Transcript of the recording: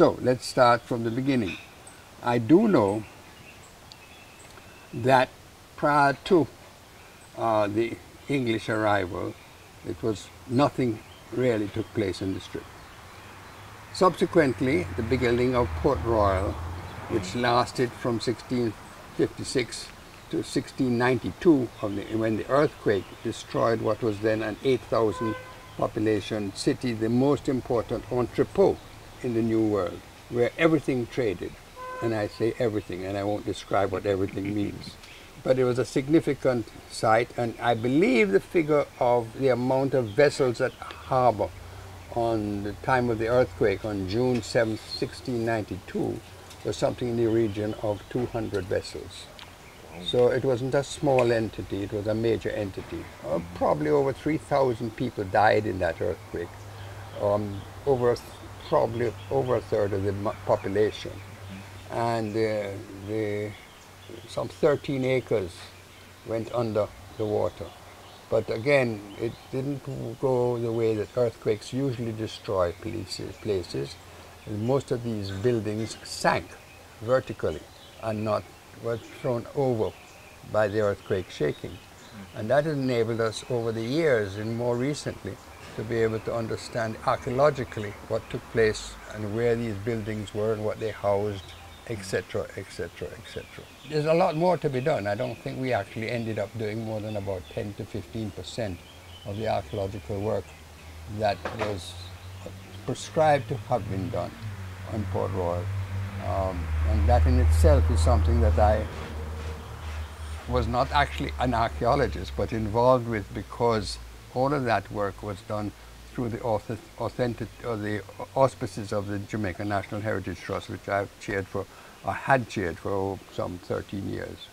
So let's start from the beginning. I do know that prior to the English arrival, it was nothing really took place in the strip. Subsequently, the building of Port Royal, which lasted from 1656 to 1692, when the earthquake destroyed what was then an 8,000 population city, the most important entrepot in the New World, where everything traded. And I say everything, and I won't describe what everything means. But it was a significant site, and I believe the figure of the amount of vessels at harbour on the time of the earthquake on June 7, 1692, was something in the region of 200 vessels. So it wasn't a small entity, it was a major entity. Probably over 3,000 people died in that earthquake, probably over a third of the population. And some 13 acres went under the water. But again, it didn't go the way that earthquakes usually destroy places. Most of these buildings sank vertically and were thrown over by the earthquake shaking. And that enabled us over the years and more recently to be able to understand archaeologically what took place and where these buildings were and what they housed, etc., etc., etc. There's a lot more to be done. I don't think we actually ended up doing more than about 10 to 15% of the archaeological work that was prescribed to have been done on Port Royal. And that in itself is something that I was not actually an archaeologist, but involved with, because all of that work was done through the auspices of the Jamaica National Heritage Trust, which I've chaired for, or had chaired for some 13 years.